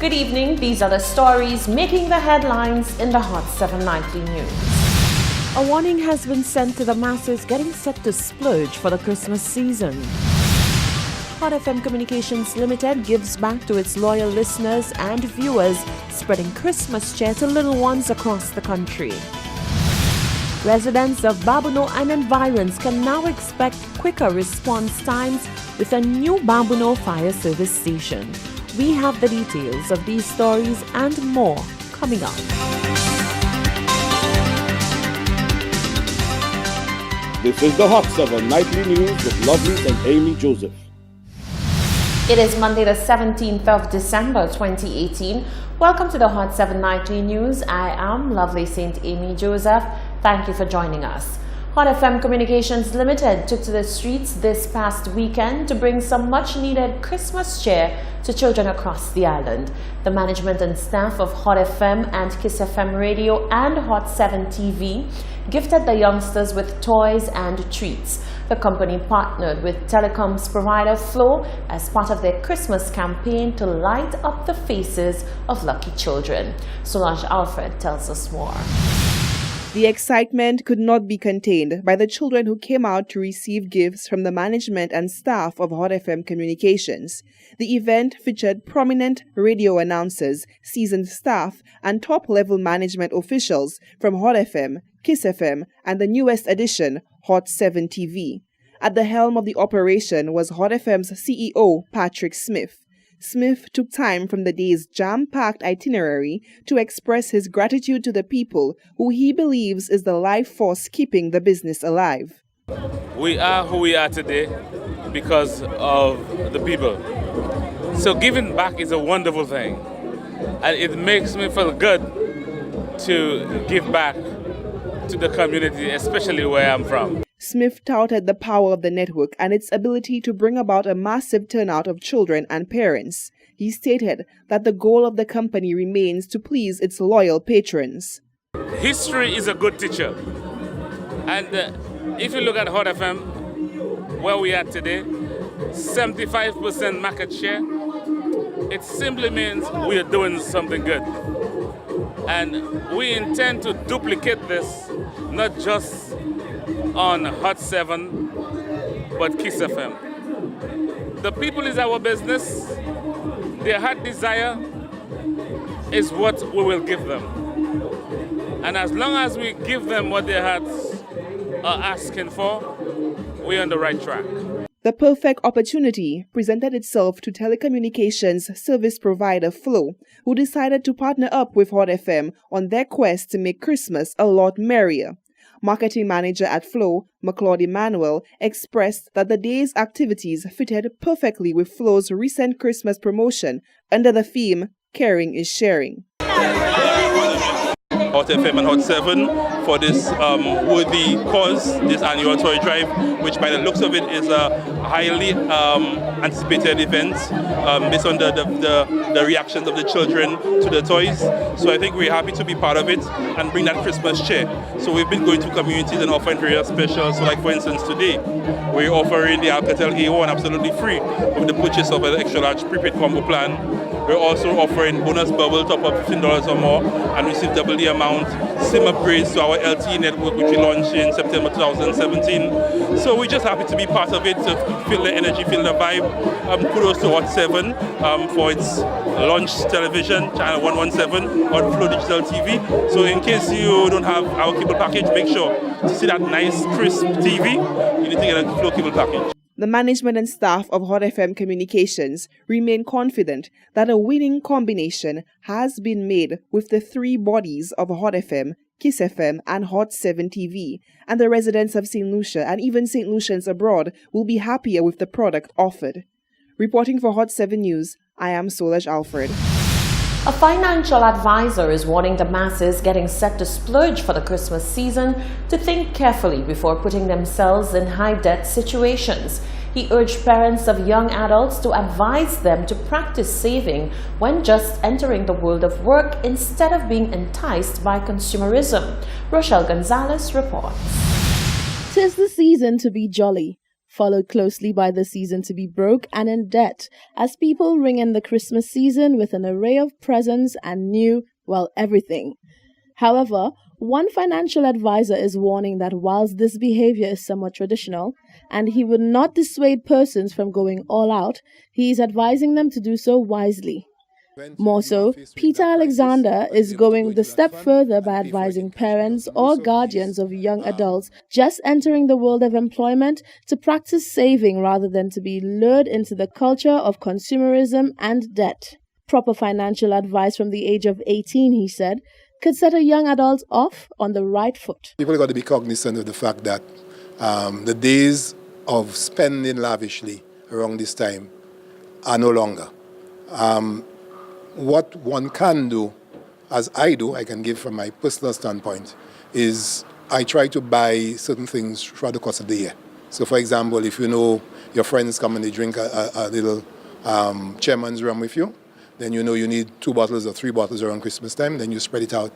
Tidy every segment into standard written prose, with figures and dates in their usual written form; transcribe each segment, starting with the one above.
Good evening, these are the stories making the headlines in the Hot 7 Nightly News. A warning has been sent to the masses getting set to splurge for the Christmas season. Hot FM Communications Limited gives back to its loyal listeners and viewers, spreading Christmas cheer to little ones across the country. Residents of Babuno and environs can now expect quicker response times with a new Babuno fire service station. We have the details of these stories and more coming up. This is the Hot 7 Nightly News with Lovely and Amy Joseph. It is Monday the 17th of December 2018. Welcome to the Hot 7 Nightly News. I am Lovely St. Amy Joseph. Thank you for joining us. Hot FM Communications Limited took to the streets this past weekend to bring some much-needed Christmas cheer to children across the island. The management and staff of Hot FM and Kiss FM Radio and Hot 7 TV gifted the youngsters with toys and treats. The company partnered with telecoms provider Flow as part of their Christmas campaign to light up the faces of lucky children. Solange Alfred tells us more. The excitement could not be contained by the children who came out to receive gifts from the management and staff of Hot FM Communications. The event featured prominent radio announcers, seasoned staff, and top-level management officials from Hot FM, Kiss FM, and the newest addition, Hot 7 TV. At the helm of the operation was Hot FM's CEO, Patrick Smith. Smith took time from the day's jam-packed itinerary to express his gratitude to the people who he believes is the life force keeping the business alive. We are who we are today because of the people. So giving back is a wonderful thing. And it makes me feel good to give back to the community, especially where I'm from. Smith touted the power of the network and its ability to bring about a massive turnout of children and parents. He stated that the goal of the company remains to please its loyal patrons. History is a good teacher. And if you look at Hot FM, where we are today, 75% market share, it simply means we are doing something good. And we intend to duplicate this, not just on Hot 7, but Kiss FM. The people is our business. Their heart desire is what we will give them. And as long as we give them what their hearts are asking for, we're on the right track. The perfect opportunity presented itself to telecommunications service provider Flow, who decided to partner up with Hot FM on their quest to make Christmas a lot merrier. Marketing manager at Flow, McLeod Emmanuel, expressed that the day's activities fitted perfectly with Flow's recent Christmas promotion under the theme, Caring is Sharing. Hot FM and Hot 7 for this worthy cause, this annual toy drive, which by the looks of it is a highly anticipated event based on the reactions of the children to the toys. So I think we're happy to be part of it and bring that Christmas cheer. So we've been going to communities and offering various specials. So like for instance today, we're offering the Alcatel A1 absolutely free with the purchase of an extra large prepaid combo plan. We're also offering bonus bubble top up $15 or more and receive double the amount, SIM upgrades to our LTE network which we launched in September 2017. So we're just happy to be part of it, to feel the energy, feel the vibe. Kudos to Hot 7 for its launch television, channel 117 on Flow Digital TV. So in case you don't have our cable package, make sure to see that nice crisp TV, you need to get a Flow cable package. The management and staff of Hot FM Communications remain confident that a winning combination has been made with the three bodies of Hot FM, Kiss FM, and Hot 7 TV, and the residents of St. Lucia and even St. Lucians abroad will be happier with the product offered. Reporting for Hot 7 News, I am Solange Alfred. A financial advisor is warning the masses getting set to splurge for the Christmas season to think carefully before putting themselves in high-debt situations. He urged parents of young adults to advise them to practice saving when just entering the world of work instead of being enticed by consumerism. Rochelle Gonzalez reports. 'Tis the season to be jolly. followed closely by the season to be broke and in debt, as people ring in the Christmas season with an array of presents and new, well, everything. However, one financial advisor is warning that whilst this behavior is somewhat traditional, and he would not dissuade persons from going all out, he is advising them to do so wisely. More so, Peter Alexander is going the step further by advising parents or guardians of young adults just entering the world of employment to practice saving rather than to be lured into the culture of consumerism and debt. Proper financial advice from the age of 18, he said, could set a young adult off on the right foot. People got to be cognizant of the fact that the days of spending lavishly around this time are no longer. What one can do, as I do, I can give from my personal standpoint, is I try to buy certain things throughout the course of the year. So, for example, if you know your friends come and they drink a little chairman's rum with you, then you know you need 2 bottles or 3 bottles around Christmas time, then you spread it out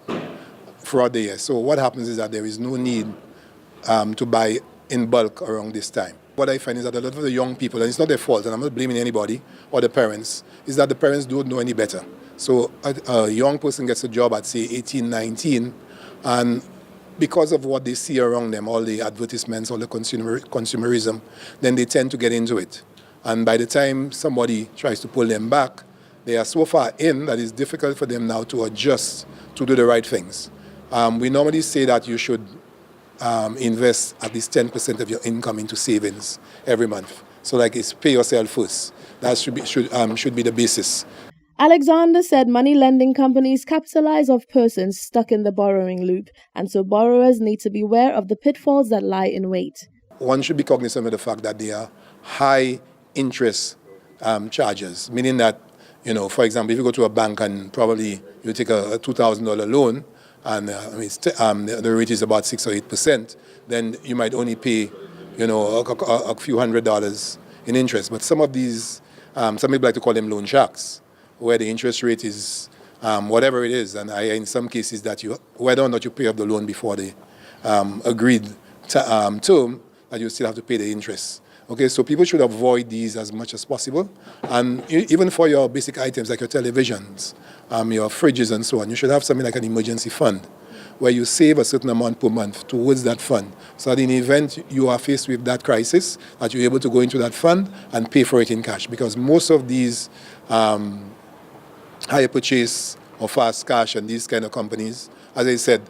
throughout the year. So what happens is that there is no need to buy in bulk around this time. What I find is that a lot of the young people, and it's not their fault, and I'm not blaming anybody or the parents, is that the parents don't know any better. So a young person gets a job at, say, 18, 19, and because of what they see around them, all the advertisements, all the consumerism, then they tend to get into it. And by the time somebody tries to pull them back, they are so far in that it's difficult for them now to adjust to do the right things. We normally say that you should invest at least 10% of your income into savings every month. So like it's pay yourself first. That should be the basis. Alexander said money lending companies capitalize off persons stuck in the borrowing loop, and so borrowers need to beware of the pitfalls that lie in wait. One should be cognizant of the fact that there are high interest charges, meaning that, you know, for example, if you go to a bank and probably you take a $2,000 loan, and the rate is about 6 or 8%, then you might only pay, you know, a few $100s in interest. But some of these, some people like to call them loan sharks, where the interest rate is whatever it is, and in some cases that you, whether or not you pay off the loan before the agreed term, that you still have to pay the interest. Okay, so people should avoid these as much as possible. And even for your basic items like your televisions, your fridges and so on, you should have something like an emergency fund where you save a certain amount per month towards that fund. So that in the event you are faced with that crisis, that you're able to go into that fund and pay for it in cash. Because most of these hire purchase or fast cash and these kind of companies, as I said,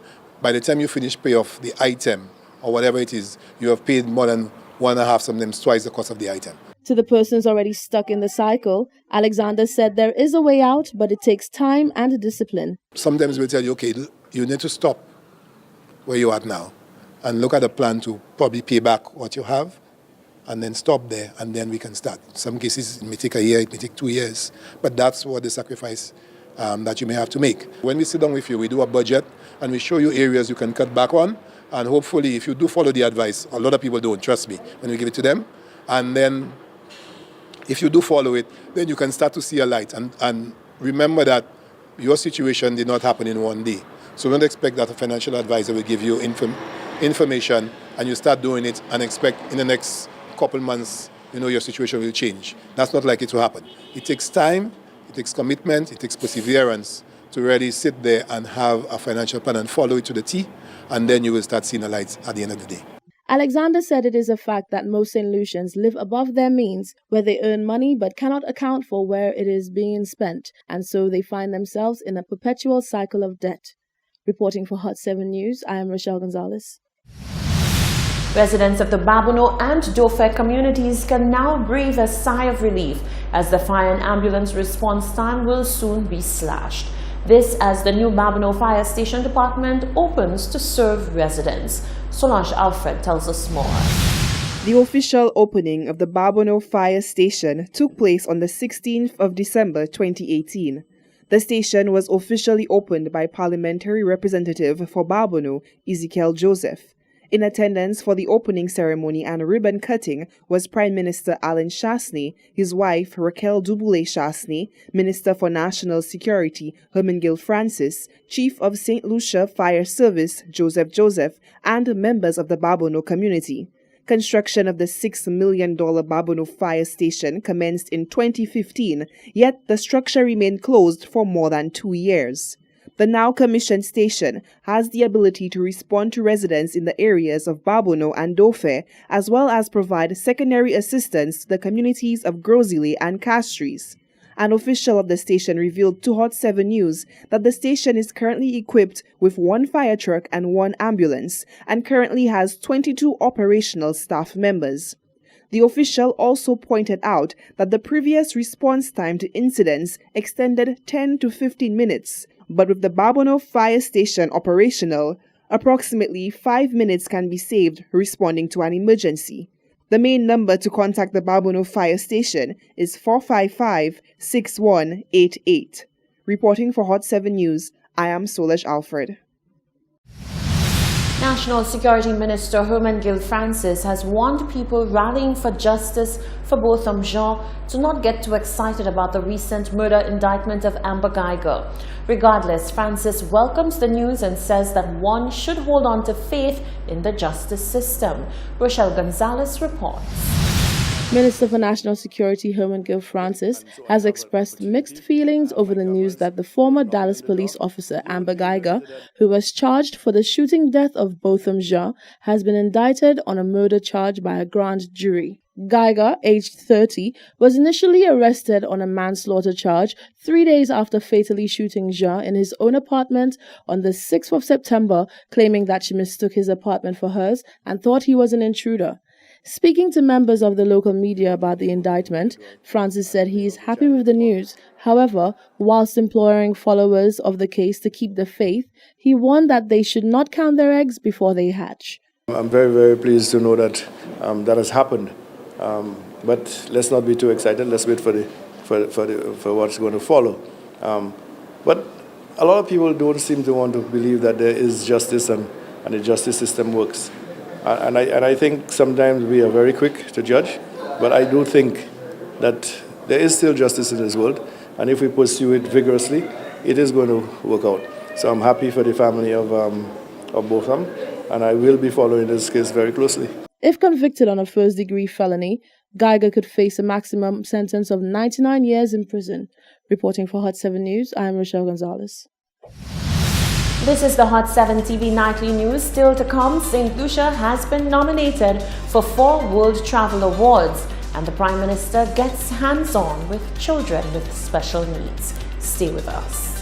by the time you finish pay off the item or whatever it is, you have paid more than 1.5, sometimes twice the cost of the item. To the persons already stuck in the cycle, Alexander said there is a way out, but it takes time and discipline. Sometimes we'll tell you, okay, you need to stop where you're at now and look at a plan to probably pay back what you have and then stop there, and then we can start. In some cases, it may take a year, it may take 2 years, but that's what the sacrifice that you may have to make. When we sit down with you, we do a budget and we show you areas you can cut back on. And hopefully, if you do follow the advice, a lot of people don't, trust me, when we give it to them. And then, if you do follow it, then you can start to see a light. And remember that your situation did not happen in one day. So don't expect that a financial advisor will give you information and you start doing it and expect in the next couple months, you know, your situation will change. That's not likely to happen. It takes time, it takes commitment, it takes perseverance to really sit there and have a financial plan and follow it to the T, and then you will start seeing the lights at the end of the day. Alexander said it is a fact that most St. Lucians live above their means, where they earn money but cannot account for where it is being spent, and so they find themselves in a perpetual cycle of debt. Reporting for Hot 7 News, I am Rochelle Gonzalez. Residents of the Babono and Dofer communities can now breathe a sigh of relief as the fire and ambulance response time will soon be slashed. This as the new Babono Fire Station Department opens to serve residents. Solange Alfred tells us more. The official opening of the Babono Fire Station took place on the 16th of December 2018. The station was officially opened by Parliamentary Representative for Babono, Ezekiel Joseph. In attendance for the opening ceremony and ribbon cutting was Prime Minister Alan Shasney, his wife Raquel Dubule Shasney, Minister for National Security Hermangill Francis, Chief of St. Lucia Fire Service Joseph, and members of the Babono community. Construction of the $6 million Babonneau Fire Station commenced in 2015, yet the structure remained closed for more than 2 years. The now commissioned station has the ability to respond to residents in the areas of Babonneau and Dauphin, as well as provide secondary assistance to the communities of Grosile and Castries. An official of the station revealed to Hot 7 News that the station is currently equipped with 1 fire truck and 1 ambulance, and currently has 22 operational staff members. The official also pointed out that the previous response time to incidents extended 10 to 15 minutes, but with the Babonneau Fire Station operational, approximately 5 minutes can be saved responding to an emergency. The main number to contact the Babonneau Fire Station is 455-6188. Reporting for Hot 7 News, I am Solange Alfred. National Security Minister Herman Gill Francis has warned people rallying for justice for Botham Jean to not get too excited about the recent murder indictment of Amber Geiger. Regardless, Francis welcomes the news and says that one should hold on to faith in the justice system. Rochelle Gonzalez reports. Minister for National Security Herman Gill Francis has expressed mixed feelings over the news that the former Dallas police officer Amber Geiger, who was charged for the shooting death of Botham Jean, has been indicted on a murder charge by a grand jury. Geiger, aged 30, was initially arrested on a manslaughter charge 3 days after fatally shooting Jean in his own apartment on the 6th of September, claiming that she mistook his apartment for hers and thought he was an intruder. Speaking to members of the local media about the indictment, Francis said he is happy with the news. However, whilst imploring followers of the case to keep the faith, he warned that they should not count their eggs before they hatch. I'm very, very pleased to know that that has happened. But let's not be too excited. Let's wait for what's going to follow. But a lot of people don't seem to want to believe that there is justice and the justice system works. And I think sometimes we are very quick to judge, but I do think that there is still justice in this world, and if we pursue it vigorously, it is going to work out. So I'm happy for the family of Botham, and I will be following this case very closely. If convicted on a first-degree felony, Geiger could face a maximum sentence of 99 years in prison. Reporting for Hot 7 News, I am Rochelle Gonzalez. This is the Hot 7 TV Nightly News. Still to come, St. Lucia has been nominated for 4 World Travel Awards, and the Prime Minister gets hands-on with children with special needs. Stay with us.